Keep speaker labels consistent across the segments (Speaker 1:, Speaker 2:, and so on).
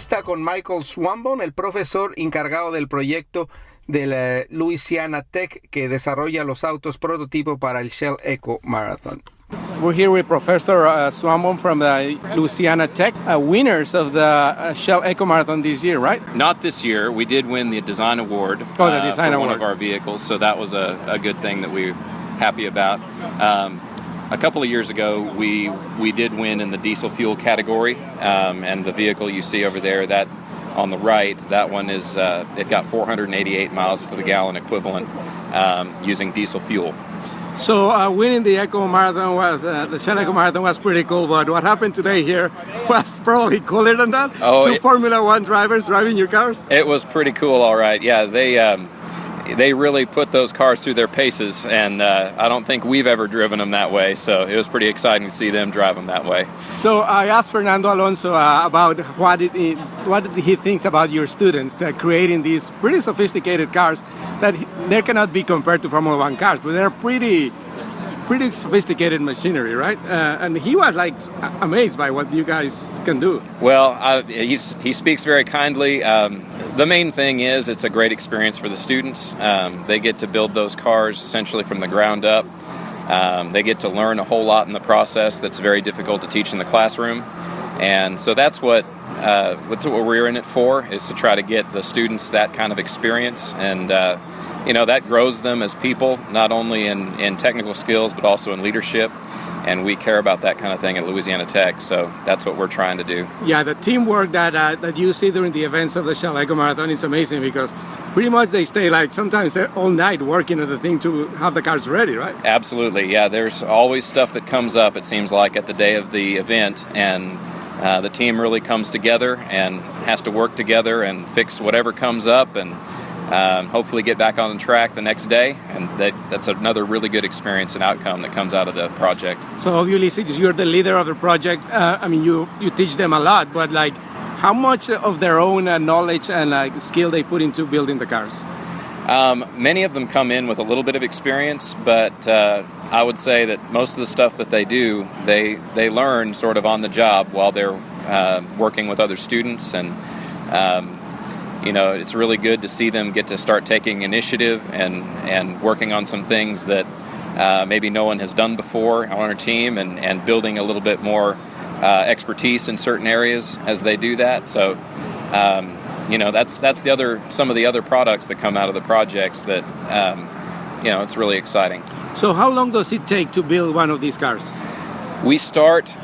Speaker 1: entrevista con Michael Swanbom, el profesor encargado del proyecto del Louisiana Tech que desarrolla los autos prototipo para el Shell EcoMarathon.
Speaker 2: We're here with Professor Swanbom from the Louisiana Tech, winners of the Shell EcoMarathon this year, right?
Speaker 3: Not this year. We did win the design award
Speaker 2: the design
Speaker 3: for
Speaker 2: award.
Speaker 3: one of our vehicles, so that was a good thing that we're happy about. A couple of years ago, we did win in the diesel fuel category, and the vehicle you see over there, that on the right, that one is it got 488 miles to the gallon equivalent using diesel fuel.
Speaker 2: So winning the EcoMarathon was the Shell EcoMarathon was pretty cool, but what happened today here was probably cooler than that. Two Formula One drivers driving your cars.
Speaker 3: It was pretty cool, all right. Yeah, they really put those cars through their paces, and I don't think we've ever driven them that way. So it was pretty exciting to see them drive them that way.
Speaker 2: So I asked Fernando Alonso about what did he thinks about your students creating these pretty sophisticated cars that they cannot be compared to Formula One cars, but they're pretty sophisticated machinery, right? And he was like amazed by what you guys can do.
Speaker 3: Well, he speaks very kindly. The main thing is it's a great experience for the students. They get to build those cars essentially from the ground up. They get to learn a whole lot in the process that's very difficult to teach in the classroom. And so that's what we're in it for, is to try to get the students that kind of experience. And that grows them as people, not only in technical skills, but also in leadership. And we care about that kind of thing at Louisiana Tech, so that's what we're trying to do.
Speaker 2: Yeah, the teamwork that you see during the events of the Shell EcoMarathon is amazing, because pretty much they stay sometimes all night working on the thing to have the cars ready, right?
Speaker 3: Absolutely, yeah. There's always stuff that comes up, it seems like, at the day of the event, and the team really comes together and has to work together and fix whatever comes up, and hopefully get back on the track the next day, and that's another really good experience and outcome that comes out of the project.
Speaker 2: So obviously you're the leader of the project. You teach them a lot, but how much of their own knowledge and skill they put into building the cars?
Speaker 3: Many of them come in with a little bit of experience, but I would say that most of the stuff that they do, they learn sort of on the job while they're working with other students, and it's really good to see them get to start taking initiative and working on some things that maybe no one has done before on our team, and building a little bit more expertise in certain areas as they do that. So, that's some of the other products that come out of the projects that, it's really exciting.
Speaker 2: So how long does it take to build one of these cars?
Speaker 3: We start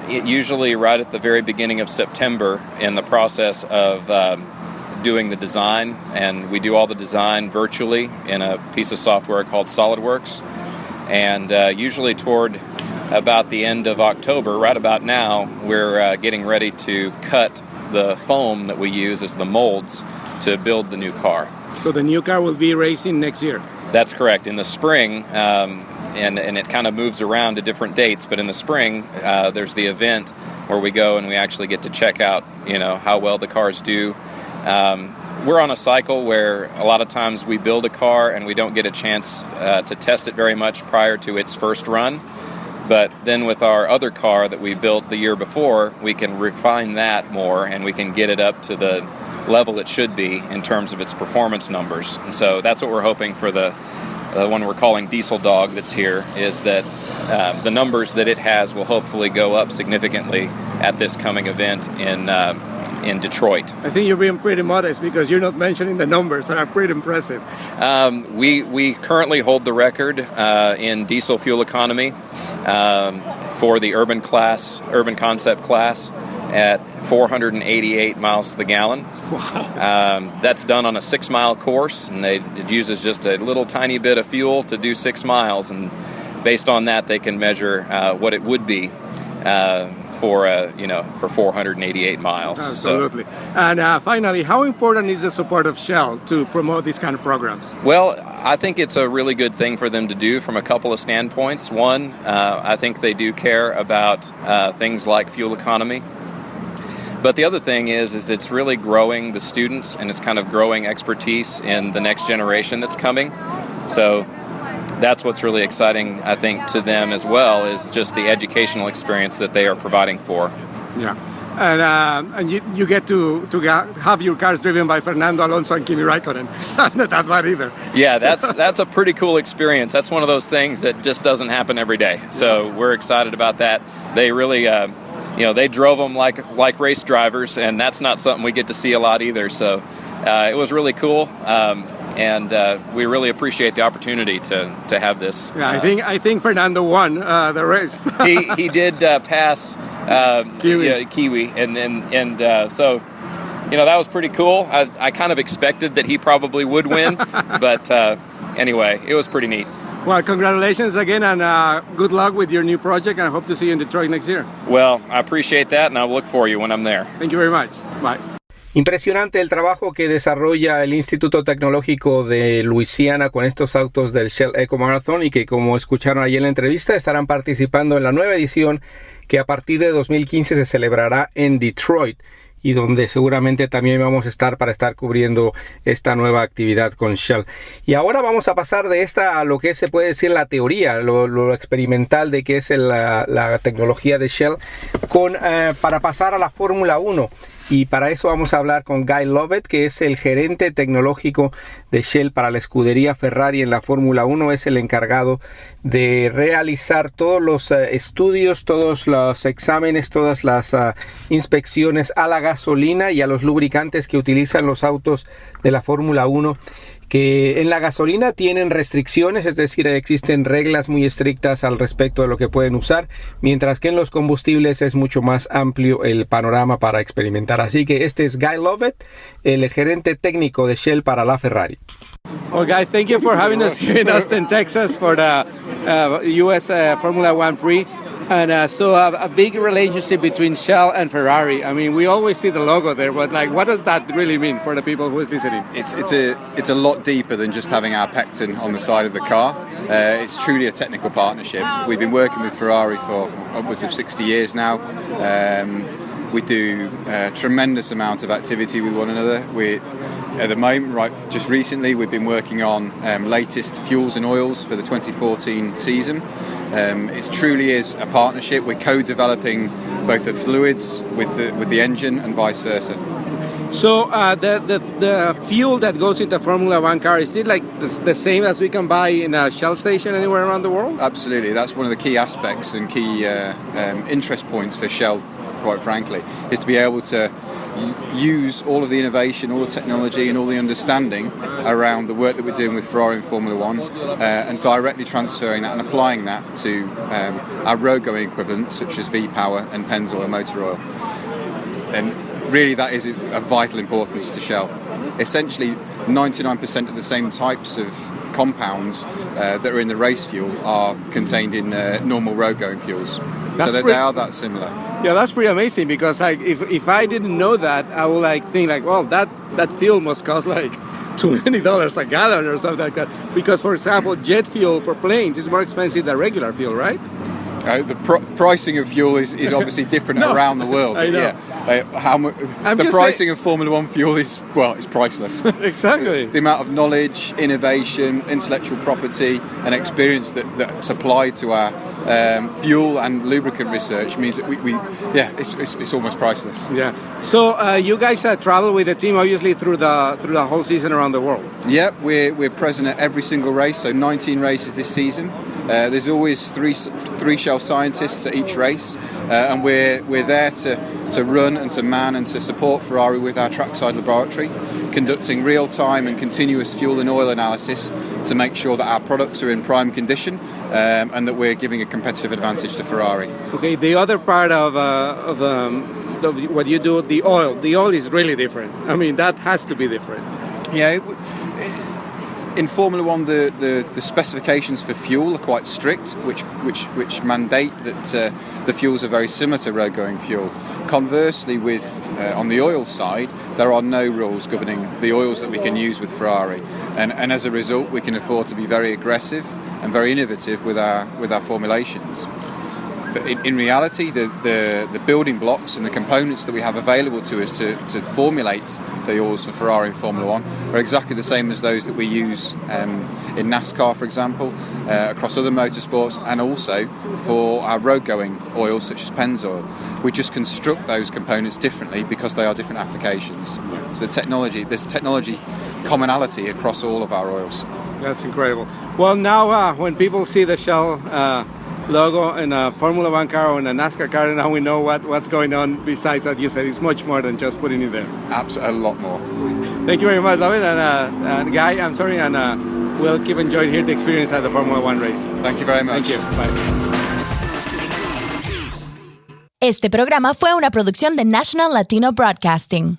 Speaker 3: usually right at the very beginning of September in the process of doing the design, and we do all the design virtually in a piece of software called SolidWorks, and usually toward about the end of October, right about now, we're getting ready to cut the foam that we use as the molds to build the new car.
Speaker 2: So the new car will be racing next year?
Speaker 3: That's correct. In the spring, and it kind of moves around to different dates, but in the spring there's the event where we go and we actually get to check out how well the cars do. We're on a cycle where a lot of times we build a car and we don't get a chance to test it very much prior to its first run. But then with our other car that we built the year before, we can refine that more, and we can get it up to the level it should be in terms of its performance numbers. And so that's what we're hoping for the one we're calling Diesel Dog that's here, is that the numbers that it has will hopefully go up significantly at this coming event in Detroit.
Speaker 2: I think you're being pretty modest, because you're not mentioning the numbers that are pretty impressive.
Speaker 3: We currently hold the record in diesel fuel economy for the urban concept class at 488 miles to the gallon.
Speaker 2: Wow.
Speaker 3: That's done on a 6-mile course, and it uses just a little tiny bit of fuel to do 6 miles, and based on that they can measure what it would be for 488 miles.
Speaker 2: Absolutely. So. And finally, how important is the support of Shell to promote these kind of programs?
Speaker 3: Well, I think it's a really good thing for them to do from a couple of standpoints. One, I think they do care about things like fuel economy. But the other thing is it's really growing the students, and it's kind of growing expertise in the next generation that's coming. So that's what's really exciting, I think, to them as well, is just the educational experience that they are providing for.
Speaker 2: Yeah. and you get to have your cars driven by Fernando Alonso and Kimi Raikkonen. That's not that bad either.
Speaker 3: Yeah, that's a pretty cool experience. That's one of those things that just doesn't happen every day. So we're excited about that. They really, they drove them like race drivers, and that's not something we get to see a lot either. So it was really cool. And we really appreciate the opportunity to have this.
Speaker 2: Yeah, I think Fernando won the race.
Speaker 3: he did pass Kiwi, and so that was pretty cool. I kind of expected that he probably would win, but anyway, it was pretty neat.
Speaker 2: Well, congratulations again, and good luck with your new project, and I hope to see you in Detroit next year.
Speaker 3: Well, I appreciate that, and I'll look for you when I'm there.
Speaker 2: Thank you very much. Bye.
Speaker 1: Impresionante el trabajo que desarrolla el Instituto Tecnológico de Louisiana con estos autos del Shell EcoMarathon y que, como escucharon ayer en la entrevista, estarán participando en la nueva edición que a partir de 2015 se celebrará en Detroit y donde seguramente también vamos a estar para estar cubriendo esta nueva actividad con Shell. Y ahora vamos a pasar de esta a lo que se puede decir la teoría, lo experimental de que es la tecnología de Shell, para pasar a la Fórmula 1. Y para eso vamos a hablar con Guy Lovett, que es el gerente tecnológico de Shell para la escudería Ferrari en la Fórmula 1. Es el encargado de realizar todos los estudios, todos los exámenes, todas las inspecciones a la gasolina y a los lubricantes que utilizan los autos de la Fórmula 1, que en la gasolina tienen restricciones, es decir, existen reglas muy estrictas al respecto de lo que pueden usar, mientras que en los combustibles es mucho más amplio el panorama para experimentar. Así que este es Guy Lovett, el gerente técnico de Shell para la Ferrari.
Speaker 2: Well, Guy, thank you for having us here in Austin, Texas for the U.S. Formula One Prix. And so a big relationship between Shell and Ferrari. I mean, we always see the logo there, but what does that really mean for the people who is listening?
Speaker 4: It's a lot deeper than just having our pectin on the side of the car. It's truly a technical partnership. We've been working with Ferrari for upwards of 60 years now. We do a tremendous amount of activity with one another. At the moment, just recently, we've been working on latest fuels and oils for the 2014 season. It truly is a partnership. We're co-developing both the fluids with the engine and vice versa.
Speaker 2: So the fuel that goes into a Formula One car, is it like the same as we can buy in a Shell station anywhere around the world?
Speaker 4: Absolutely. That's one of the key aspects and key interest points for Shell, quite frankly, is to be able to use all of the innovation, all the technology and all the understanding around the work that we're doing with Ferrari and Formula One and directly transferring that and applying that to our road-going equivalents such as V-Power and Pennzoil motor oil. And really that is of vital importance to Shell. Essentially 99% of the same types of compounds that are in the race fuel are contained in normal road-going fuels. So they are that similar.
Speaker 2: Yeah, that's pretty amazing because if I didn't know that, I would think well, that fuel must cost $20 a gallon or something like that. Because, for example, jet fuel for planes is more expensive than regular fuel, right?
Speaker 4: The pricing of fuel is obviously different around the world.
Speaker 2: I know.
Speaker 4: Yeah, the pricing of Formula One fuel is priceless.
Speaker 2: Exactly.
Speaker 4: The amount of knowledge, innovation, intellectual property, and experience that's applied to our fuel and lubricant research means that it's almost priceless.
Speaker 2: Yeah. So you guys travel with the team obviously through the whole season around the world.
Speaker 4: Yep, we're present at every single race. So 19 races this season. There's always three Shell scientists at each race, and we're there to run and to man and to support Ferrari with our trackside laboratory, conducting real-time and continuous fuel and oil analysis to make sure that our products are in prime condition and that we're giving a competitive advantage to Ferrari.
Speaker 2: Okay, the other part of what you do, the oil is really different. I mean, that has to be different.
Speaker 4: Yeah. In Formula One, the specifications for fuel are quite strict, which mandate that the fuels are very similar to road-going fuel. Conversely, on the oil side, there are no rules governing the oils that we can use with Ferrari, and as a result, we can afford to be very aggressive and very innovative with our formulations. But in reality, the building blocks and the components that we have available to us to formulate the oils for Ferrari and Formula One are exactly the same as those that we use in NASCAR, for example, across other motorsports, and also for our road-going oils such as Pennzoil. We just construct those components differently because they are different applications. So there's technology commonality across all of our oils.
Speaker 2: That's incredible. Well, now when people see the Shell logo in a Formula One car or in a NASCAR car, now we know what's going on. Besides what you said, it's much more than just putting it there.
Speaker 4: Absolutely, a lot more.
Speaker 2: Thank you very much, David, and Guy. I'm sorry, and we'll keep enjoying here the experience at the Formula One race.
Speaker 4: Thank you very much.
Speaker 2: Thank you. Bye.
Speaker 5: Este programa fue una producción de National Latino Broadcasting.